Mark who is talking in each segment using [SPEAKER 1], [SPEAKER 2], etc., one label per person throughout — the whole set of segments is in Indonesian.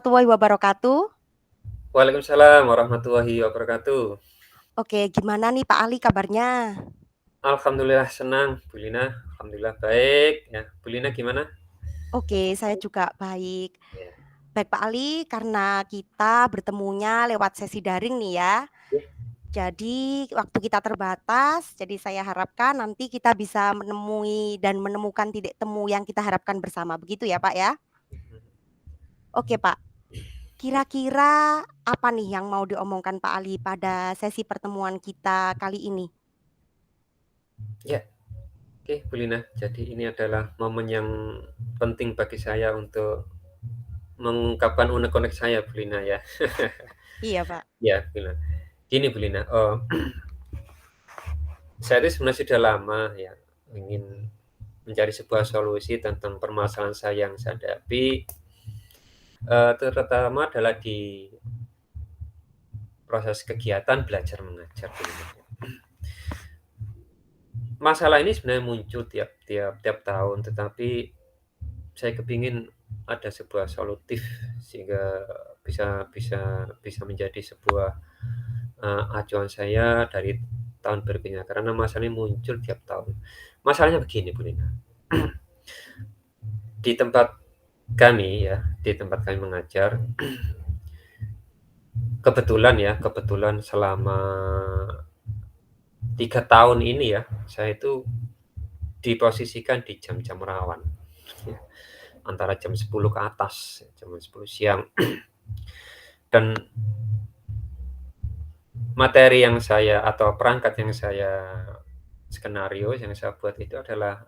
[SPEAKER 1] warahmatullahi wabarakatuh.
[SPEAKER 2] Waalaikumsalam warahmatullahi wabarakatuh.
[SPEAKER 1] Oke, gimana nih Pak Ali kabarnya?
[SPEAKER 2] Alhamdulillah senang, Bu Lina. Alhamdulillah baik. Ya, Bu Lina gimana?
[SPEAKER 1] Oke, saya juga baik.
[SPEAKER 2] Ya.
[SPEAKER 1] Baik Pak Ali, karena kita bertemunya lewat sesi daring nih ya.
[SPEAKER 2] Ya.
[SPEAKER 1] Jadi waktu kita terbatas, jadi saya harapkan nanti kita bisa menemui dan menemukan titik temu yang kita harapkan bersama. Begitu ya Pak ya? Oke Pak, kira-kira apa nih yang mau diomongkan Pak Ali pada sesi pertemuan kita kali ini?
[SPEAKER 2] Ya, oke Bu Lina. Jadi ini adalah momen yang penting bagi saya untuk mengungkapkan unek-unek saya, Bu Lina ya.
[SPEAKER 1] Iya Pak.
[SPEAKER 2] Ya, Bu Lina. Gini Bu Lina, saya itu sebenarnya sudah lama ya ingin mencari sebuah solusi tentang permasalahan saya yang saya hadapi, terutama adalah di proses kegiatan belajar mengajar, Bu Lina. Masalah ini sebenarnya muncul tiap tahun, tetapi saya kepingin ada sebuah solutif sehingga bisa bisa bisa menjadi sebuah, acuan saya dari tahun berikutnya, karena masalah ini muncul tiap tahun. Masalahnya begini, Bu Lina, di tempat di tempat kami mengajar, kebetulan selama 3 tahun ini ya, saya itu diposisikan di jam-jam rawan, ya, antara jam 10 ke atas, jam 10 siang. Dan materi yang saya atau perangkat yang skenario yang saya buat itu adalah,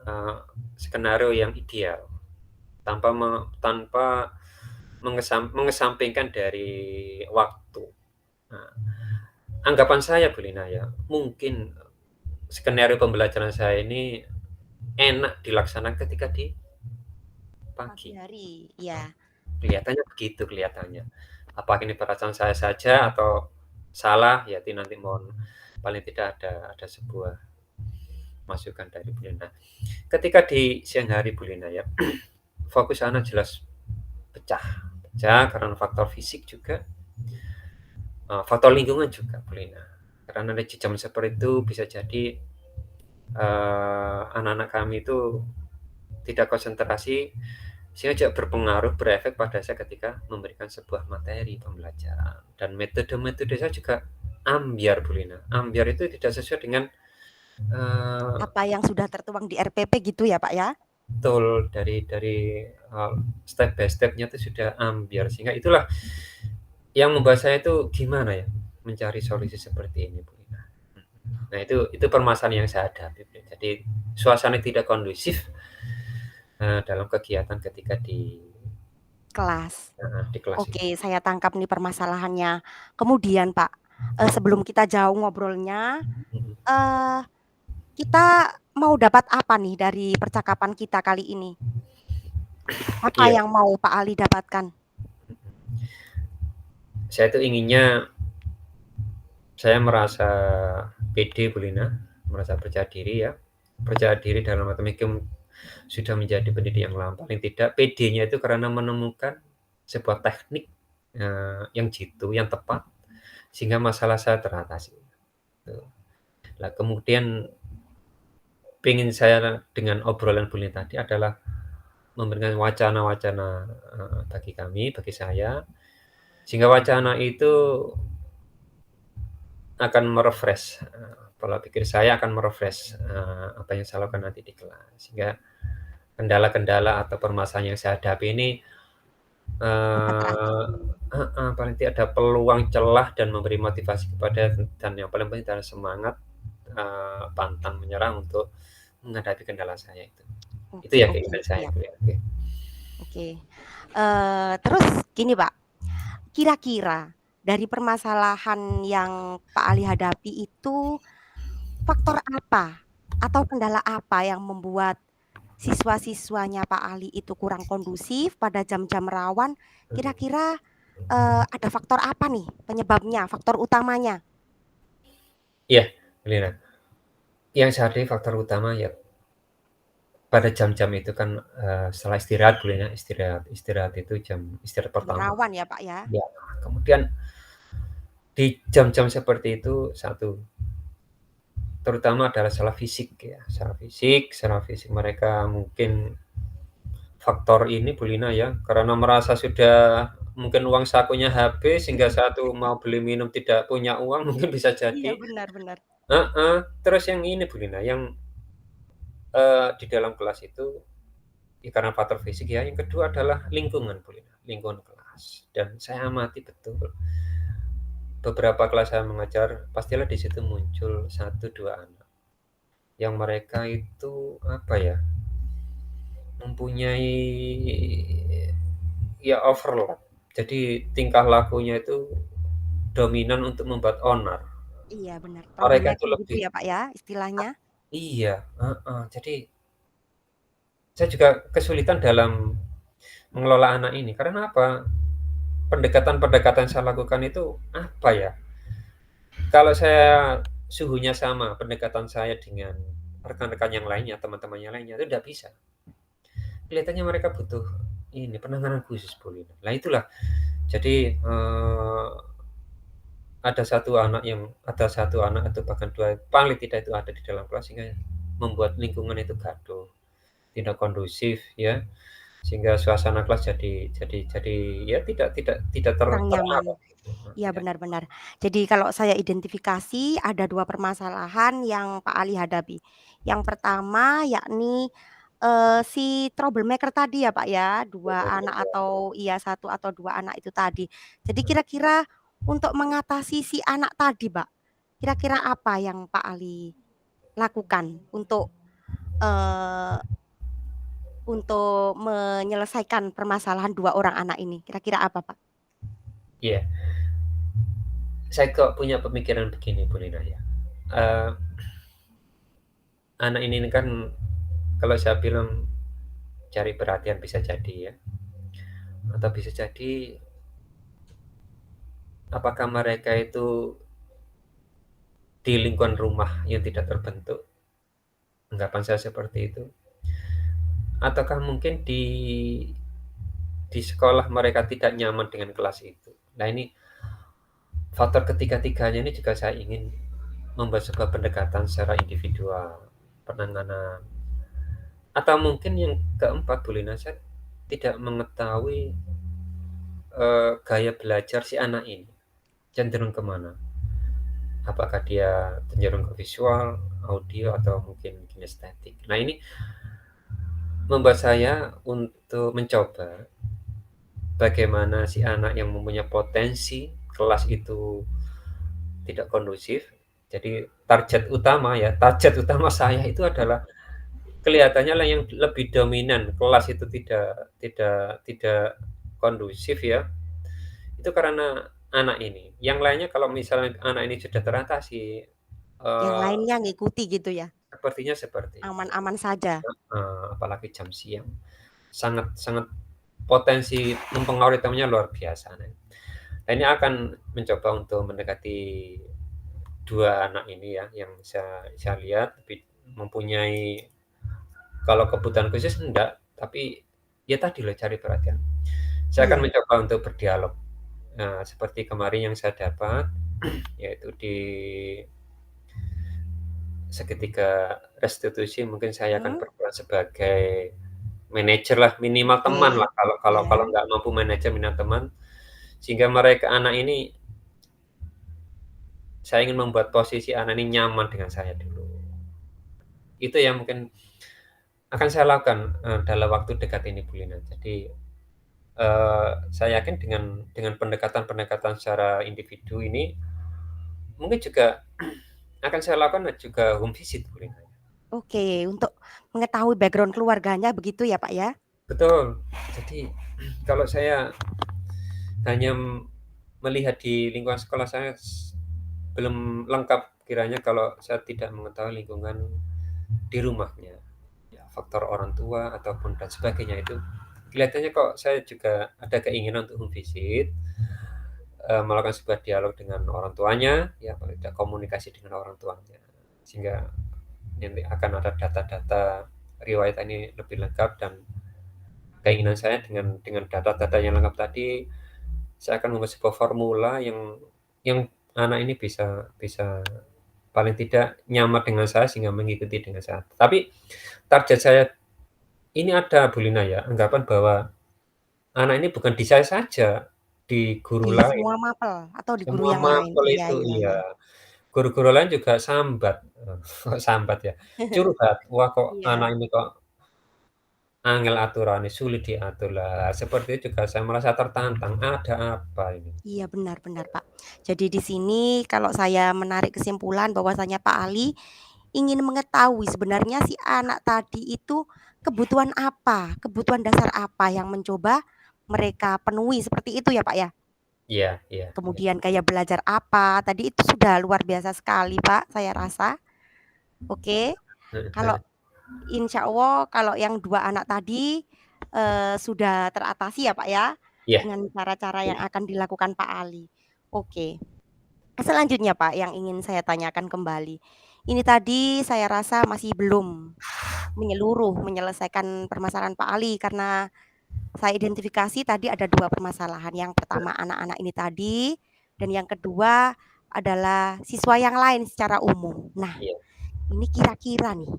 [SPEAKER 2] skenario yang ideal, tanpa mengesampingkan dari waktu. Nah, anggapan saya Bu Lina ya, mungkin skenario pembelajaran saya ini enak dilaksanakan ketika di
[SPEAKER 1] Pagi
[SPEAKER 2] pagi.
[SPEAKER 1] hari, ya.
[SPEAKER 2] Kelihatannya begitu, kelihatannya. Apakah ini perasaan saya saja atau salah, ya nanti mohon paling tidak ada sebuah masukan dari Bu Lina. Ketika di siang hari Bu Lina ya, fokus anak jelas pecah. Pecah karena faktor fisik juga, faktor lingkungan juga Bu Lina. Karena di jam seperti itu bisa jadi, anak-anak kami itu tidak konsentrasi, sehingga juga berpengaruh, berefek pada saya ketika memberikan sebuah materi pembelajaran. Dan metode-metode saya juga ambiar Bu Lina. Ambiar itu tidak sesuai dengan,
[SPEAKER 1] Apa yang sudah tertuang di RPP gitu ya Pak ya?
[SPEAKER 2] betul dari, step by step-nya itu sudah ambiar, sehingga itulah yang membuat saya itu gimana ya, mencari solusi seperti ini Bu Lina. Nah itu permasalahan yang saya hadapi. Jadi suasana tidak kondusif, dalam kegiatan ketika
[SPEAKER 1] Kelas.
[SPEAKER 2] di kelas itu.
[SPEAKER 1] Oke, saya tangkap nih permasalahannya. Kemudian Pak, sebelum kita jauh ngobrolnya,
[SPEAKER 2] Mhm.
[SPEAKER 1] eee, kita mau dapat apa nih dari percakapan kita kali ini? Apa
[SPEAKER 2] Iya,
[SPEAKER 1] yang mau Pak Ali dapatkan?
[SPEAKER 2] saya tuh inginnya saya merasa pede Bu Lina, merasa percaya diri ya. Percaya diri dalam arti mungkin sudah menjadi pendidik yang lama, paling tidak PD-nya itu karena menemukan sebuah teknik, yang jitu, yang tepat, sehingga masalah saya teratasi, gitu. Nah kemudian pengen saya dengan obrolan Bu Lina tadi adalah memberikan wacana-wacana, bagi saya, sehingga wacana itu akan me-refresh, pola pikir saya akan me-refresh, apa yang saya lakukan nanti di kelas. Sehingga kendala-kendala atau permasalahan yang saya hadapi ini,
[SPEAKER 1] Dapat
[SPEAKER 2] eee
[SPEAKER 1] teratasi.
[SPEAKER 2] paling tidak ada peluang, celah, dan memberi motivasi kepada, dan yang paling penting adalah semangat, pantang menyerah untuk menghadapi kendala saya itu. Itu
[SPEAKER 1] Oke
[SPEAKER 2] ya
[SPEAKER 1] oke,
[SPEAKER 2] keinginan saya,
[SPEAKER 1] siap.
[SPEAKER 2] Bu, ya, oke.
[SPEAKER 1] Oke. Terus gini Pak, kira-kira dari permasalahan yang Pak Ali hadapi itu, faktor apa atau kendala apa yang membuat siswa-siswanya Pak Ali itu kurang kondusif pada jam-jam rawan?
[SPEAKER 2] Mhm.
[SPEAKER 1] Kira-kira, ada faktor apa nih penyebabnya, faktor utamanya?
[SPEAKER 2] Iya, beneran. Yang saya hadapi faktor utama ya pada jam-jam itu kan, setelah istirahat Bu Lina, istirahat itu jam istirahat
[SPEAKER 1] Jam
[SPEAKER 2] pertama.
[SPEAKER 1] rawan ya, Pak, ya?
[SPEAKER 2] Ya, kemudian di jam-jam seperti itu, satu, terutama adalah secara fisik mereka mungkin faktor ini Bu Lina ya, karena merasa sudah mungkin uang sakunya habis sehingga satu mau beli minum tidak punya uang mungkin bisa
[SPEAKER 1] Iya,
[SPEAKER 2] jadi
[SPEAKER 1] benar benar.
[SPEAKER 2] heeh, terus yang ini Bu Lina, yang, di dalam kelas itu, ya karena faktor fisik ya, yang kedua adalah lingkungan Bu Lina, lingkungan kelas. Dan saya amati betul, beberapa kelas saya mengajar, pastilah di situ muncul satu 2 anak, yang mereka itu, apa ya, mempunyai ya overlap. Jadi tingkah lakunya itu dominan untuk membuat onar.
[SPEAKER 1] Iya, benar.
[SPEAKER 2] Mereka itu
[SPEAKER 1] Troublemaker gitu
[SPEAKER 2] lebih
[SPEAKER 1] ya, Pak, ya, istilahnya?
[SPEAKER 2] iya, heeh. Jadi saya juga kesulitan dalam mengelola anak ini. Karena apa? Pendekatan-pendekatan saya lakukan itu apa ya? Kalau saya suhunya sama pendekatan saya dengan rekan-rekan yang lainnya, teman-teman yang lainnya itu tidak bisa. Kelihatannya mereka butuh ini penanganan khusus Bu Lina. Nah itulah jadi, ada satu anak atau bahkan 2 paling tidak itu ada di dalam kelas sehingga membuat lingkungan itu gaduh, tidak kondusif ya, sehingga suasana kelas jadi ya tidak
[SPEAKER 1] Kurang nyaman.
[SPEAKER 2] terarah gitu,
[SPEAKER 1] Iya,
[SPEAKER 2] ya.
[SPEAKER 1] benar benar. Jadi kalau saya identifikasi ada 2 permasalahan yang Pak Ali hadapi. Yang pertama yakni, si troublemaker tadi ya, Pak, ya, 2 anak atau iya 1 atau 2 anak itu tadi. Jadi kira-kira untuk mengatasi si anak tadi, Pak, kira-kira apa yang Pak Ali lakukan eee, untuk menyelesaikan permasalahan 2 orang anak ini? Kira-kira apa, Pak?
[SPEAKER 2] Iya, saya kok punya pemikiran begini Bu Lina ya, eee, anak ini kan kalau saya bilang cari perhatian bisa jadi ya, atau bisa jadi apakah mereka itu di lingkungan rumah yang tidak terbentuk, anggapan saya seperti itu, ataukah mungkin di sekolah mereka tidak nyaman dengan kelas itu. Nah ini faktor ketiga-tiganya ini juga saya ingin membuat sebuah pendekatan secara individual, penanganan, atau mungkin yang keempat Bu Lina, saya tidak mengetahui, gaya belajar si anak ini, cenderung ke mana. Apakah dia cenderung ke visual, audio, atau mungkin kinestetik. Nah ini membuat saya untuk mencoba bagaimana si anak yang mempunyai potensi kelas itu tidak kondusif. Jadi target utama saya itu adalah kelihatannya lah yang lebih dominan kelas itu tidak kondusif ya, itu karena anak ini. Yang lainnya kalau misalnya anak ini sudah teratasi,
[SPEAKER 1] Yang
[SPEAKER 2] eee,
[SPEAKER 1] lainnya ngikuti gitu ya?
[SPEAKER 2] sepertinya seperti itu.
[SPEAKER 1] Aman-aman saja?
[SPEAKER 2] Apalagi jam siang, sangat sangat potensi mempengaruhi temannya luar biasa. Nah, ini akan mencoba untuk mendekati 2 anak ini ya, yang saya lihat mempunyai kalau kebutuhan khusus enggak, tapi ya tadi loh cari perhatian. Saya akan
[SPEAKER 1] Iya.
[SPEAKER 2] mencoba untuk berdialog, seperti kemarin yang saya dapat, yaitu di seketika restitusi mungkin saya akan
[SPEAKER 1] Mhm,
[SPEAKER 2] berperan sebagai manajer lah, minimal
[SPEAKER 1] oke.
[SPEAKER 2] teman lah, kalau kalau
[SPEAKER 1] Iya.
[SPEAKER 2] kalau nggak mampu manajer, minimal teman, sehingga mereka anak ini saya ingin membuat posisi anak ini nyaman dengan saya dulu. Itu yang mungkin akan saya lakukan, dalam waktu dekat ini Bu Lina. Jadi, saya yakin dengan pendekatan-pendekatan secara individu ini, mungkin juga akan saya lakukan juga home visit Bu Lina.
[SPEAKER 1] Oke, untuk mengetahui background keluarganya begitu ya, Pak, ya?
[SPEAKER 2] Betul. Jadi kalau saya hanya melihat di lingkungan sekolah saya belum lengkap kiranya kalau saya tidak mengetahui lingkungan di rumahnya. Ya, faktor orang tua ataupun dan sebagainya itu kelihatannya kok saya juga ada keinginan untuk home visit, melakukan sebuah dialog dengan orang tuanya, ya paling tidak komunikasi dengan orang tuanya. Sehingga nanti akan ada data-data riwayat ini lebih lengkap dan keinginan saya dengan data-data yang lengkap tadi, saya akan membuat sebuah formula yang anak ini bisa bisa paling tidak nyaman dengan saya sehingga mengikuti dengan saya. Tapi target saya ini ada Bu Lina ya, anggapan bahwa anak ini bukan di saya saja, di guru
[SPEAKER 1] Di
[SPEAKER 2] lain,
[SPEAKER 1] semua mapel atau di guru
[SPEAKER 2] semua
[SPEAKER 1] yang lain?
[SPEAKER 2] mapel
[SPEAKER 1] Iya
[SPEAKER 2] itu
[SPEAKER 1] iya
[SPEAKER 2] iya.
[SPEAKER 1] iya.
[SPEAKER 2] Guru-guru lain juga sambat, kok sambat ya, curhat, "Wah kok anak
[SPEAKER 1] Iya.
[SPEAKER 2] ini kok angel aturannya, sulit diatur." Lah seperti itu juga saya merasa tertantang, ada apa ini?
[SPEAKER 1] Iya, benar benar, Pak. Jadi di sini kalau saya menarik kesimpulan bahwasanya Pak Ali ingin mengetahui sebenarnya si anak tadi itu kebutuhan apa, kebutuhan dasar apa yang mencoba mereka penuhi, seperti itu ya, Pak, ya?
[SPEAKER 2] Iya iya iya.
[SPEAKER 1] Kemudian kayak belajar apa, tadi itu sudah luar biasa sekali, Pak, saya rasa. Oke,
[SPEAKER 2] Heeh
[SPEAKER 1] kalau
[SPEAKER 2] heeh.
[SPEAKER 1] insya Allah kalau yang 2 anak tadi, sudah teratasi ya, Pak, ya,
[SPEAKER 2] Iya
[SPEAKER 1] dengan cara-cara yang
[SPEAKER 2] iya
[SPEAKER 1] akan dilakukan Pak Ali. Oke. Selanjutnya Pak, yang ingin saya tanyakan kembali. Ini tadi saya rasa masih belum menyeluruh menyelesaikan permasalahan Pak Ali, karena saya identifikasi tadi ada 2 permasalahan. Yang pertama anak-anak ini tadi, dan yang kedua adalah siswa yang lain secara umum. Nah,
[SPEAKER 2] iya.
[SPEAKER 1] ini kira-kira nih,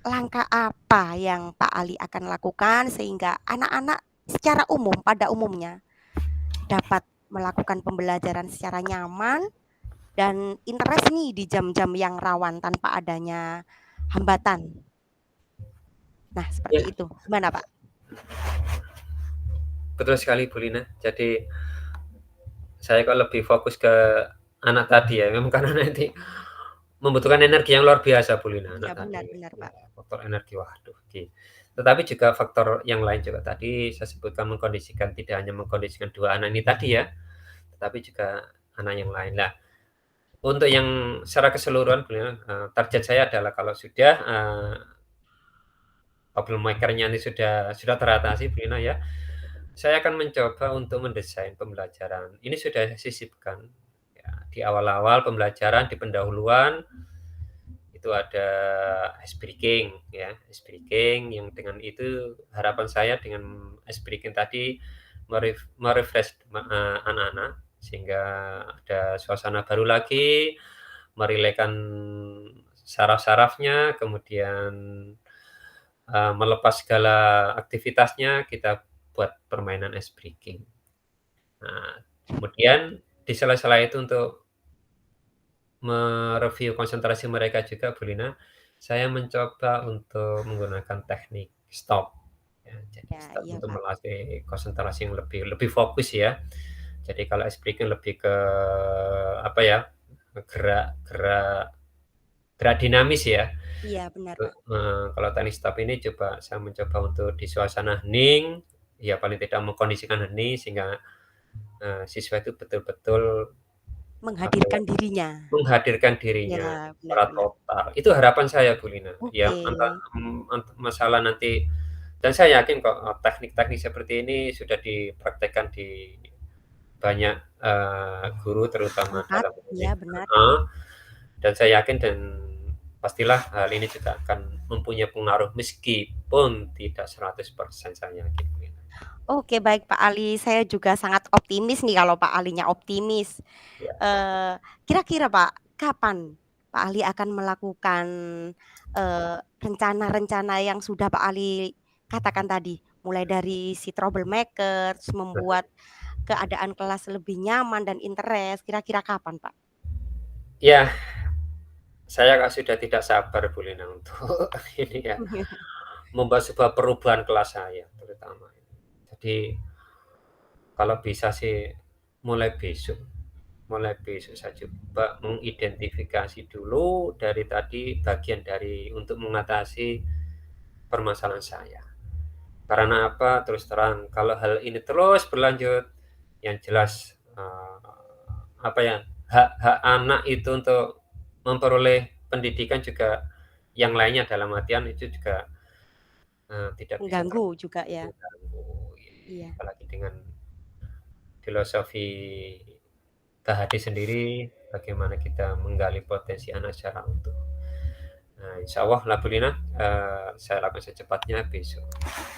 [SPEAKER 1] langkah apa yang Pak Ali akan lakukan sehingga anak-anak secara umum, pada umumnya dapat melakukan pembelajaran secara nyaman dan interest nih di jam-jam yang rawan tanpa adanya hambatan. Nah, seperti
[SPEAKER 2] Iya,
[SPEAKER 1] itu. Gimana, Pak?
[SPEAKER 2] betul sekali Bu Lina. Jadi saya kok lebih fokus ke anak tadi ya, memang karena nanti membutuhkan energi yang luar biasa Bu Lina,
[SPEAKER 1] Iya,
[SPEAKER 2] anak tadi.
[SPEAKER 1] benar benar,
[SPEAKER 2] Ya,
[SPEAKER 1] Pak.
[SPEAKER 2] faktor energi, waduh tetapi juga faktor yang lain juga tadi saya sebutkan mengkondisikan, tidak hanya mengkondisikan 2 anak ini tadi ya, tetapi juga anak yang lain. Nah, untuk yang secara keseluruhan Bu Lina, target saya adalah kalau sudah, problem maker-nya ini sudah teratasi Bu Lina ya, saya akan mencoba untuk mendesain pembelajaran. Ini sudah saya sisipkan, ya, di awal-awal pembelajaran, di pendahuluan, itu ada ice breaking ya, ice breaking yang dengan itu harapan saya dengan ice breaking tadi anak-anak sehingga ada suasana baru lagi, merilekkan saraf-sarafnya, kemudian, melepas segala aktivitasnya, kita buat permainan ice breaking. Nah, kemudian di sela-sela itu untuk mereview konsentrasi mereka juga Bu Lina, saya mencoba untuk menggunakan teknik stop, ya. Jadi
[SPEAKER 1] Ya,
[SPEAKER 2] stop
[SPEAKER 1] iya,
[SPEAKER 2] untuk
[SPEAKER 1] Pak.
[SPEAKER 2] melatih konsentrasi yang lebih lebih fokus ya. Jadi kalau ice breaking lebih ke apa ya, gerak gerak gerak dinamis ya.
[SPEAKER 1] Iya, benar, Pak.
[SPEAKER 2] Kalau teknik stop ini coba saya mencoba untuk di suasana hening, ya paling tidak mengkondisikan hening sehingga, siswa itu betul-betul apa ya,
[SPEAKER 1] Menghadirkan dirinya.
[SPEAKER 2] menghadirkan
[SPEAKER 1] Ya,
[SPEAKER 2] dirinya
[SPEAKER 1] benar
[SPEAKER 2] secara
[SPEAKER 1] benar.
[SPEAKER 2] total. Itu harapan saya Bu Lina, yang
[SPEAKER 1] Oke.
[SPEAKER 2] masalah nanti dan saya yakin kok, teknik-teknik seperti ini sudah dipraktekkan di banyak, guru terutama
[SPEAKER 1] Tempat,
[SPEAKER 2] dalam
[SPEAKER 1] iya
[SPEAKER 2] ini
[SPEAKER 1] benar.
[SPEAKER 2] heeh, dan saya yakin dan pastilah hal ini juga akan mempunyai pengaruh meskipun tidak 100% saya yakin Bu Lina.
[SPEAKER 1] Oke, baik Pak Ali, saya juga sangat optimis nih kalau Pak Alinya optimis.
[SPEAKER 2] Ya,
[SPEAKER 1] Kira-kira Pak, kapan Pak Ali akan melakukan, rencana-rencana yang sudah Pak Ali katakan tadi? Mulai dari si troublemaker, terus membuat keadaan kelas lebih nyaman dan interest, kira-kira kapan, Pak?
[SPEAKER 2] ya, saya Kak sudah tidak sabar Bu Lina untuk ini ya, membuat sebuah perubahan kelas saya terutama. Jadi kalau bisa sih mulai besok mulai besok saya coba mengidentifikasi dulu dari tadi bagian dari untuk mengatasi permasalahan saya. Karena apa? Terus terang kalau hal ini terus berlanjut, yang jelas, apa ya, hak-hak anak itu untuk memperoleh pendidikan juga yang lainnya dalam artian itu juga, tidak bisa
[SPEAKER 1] Mengganggu juga ya?
[SPEAKER 2] terganggu,
[SPEAKER 1] Iya.
[SPEAKER 2] apalagi dengan filosofi KHD sendiri, bagaimana kita menggali potensi anak secara utuh. Nah, insyaallah lah Bu Lina, saya lakukan secepatnya besok.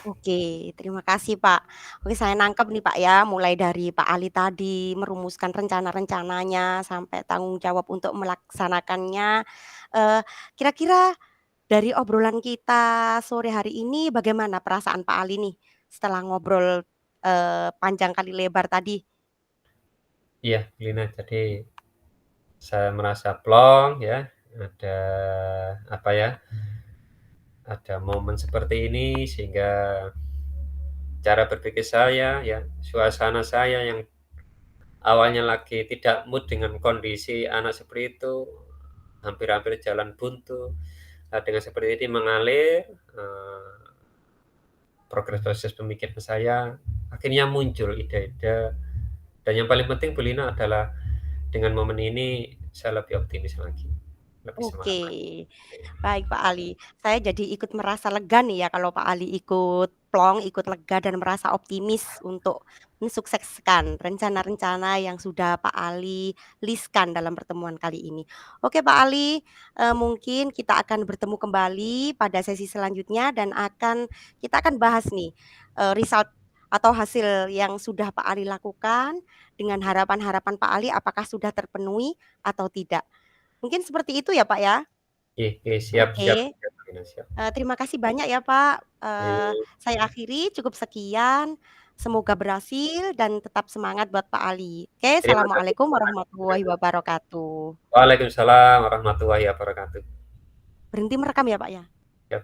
[SPEAKER 1] Oke, terima kasih, Pak. Oke, saya nangkep nih, Pak, ya, mulai dari Pak Ali tadi merumuskan rencana-rencananya sampai tanggung jawab untuk melaksanakannya. Kira-kira dari obrolan kita sore hari ini bagaimana perasaan Pak Ali nih setelah ngobrol, panjang kali lebar tadi?
[SPEAKER 2] Iya, Bu Lina, jadi saya merasa plong ya, ada apa ya, ada momen seperti ini sehingga cara berpikir saya ya, suasana saya yang awalnya lagi tidak mood dengan kondisi anak seperti itu, hampir-hampir jalan buntu, dengan seperti ini mengalir, progres proses pemikiran saya, akhirnya muncul ide-ide, dan yang paling penting Bu Lina adalah dengan momen ini saya lebih optimis lagi, lebih semangat
[SPEAKER 1] Oke.
[SPEAKER 2] lagi.
[SPEAKER 1] Baik Pak Ali, saya jadi ikut merasa lega nih ya kalau Pak Ali ikut plong, ikut lega dan merasa optimis untuk mensukseskan rencana-rencana yang sudah Pak Ali list-kan dalam pertemuan kali ini. Oke Pak Ali, mungkin kita akan bertemu kembali pada sesi selanjutnya dan kita akan bahas nih, result atau hasil yang sudah Pak Ali lakukan dengan harapan-harapan Pak Ali apakah sudah terpenuhi atau tidak. Mungkin seperti itu ya Pak ya?
[SPEAKER 2] Oke, siap siap
[SPEAKER 1] Oke.
[SPEAKER 2] siap Bu Lina, siap.
[SPEAKER 1] Terima kasih banyak ya, Pak.
[SPEAKER 2] Oke,
[SPEAKER 1] Saya akhiri cukup sekian, semoga berhasil dan tetap semangat buat Pak Ali. Oke,
[SPEAKER 2] terima kasih
[SPEAKER 1] assalamualaikum
[SPEAKER 2] terima kasih Bu
[SPEAKER 1] warahmatullahi
[SPEAKER 2] Lina.
[SPEAKER 1] wabarakatuh.
[SPEAKER 2] Waalaikumsalam warahmatullahi wabarakatuh.
[SPEAKER 1] Berhenti merekam ya, Pak, ya?
[SPEAKER 2] Siap.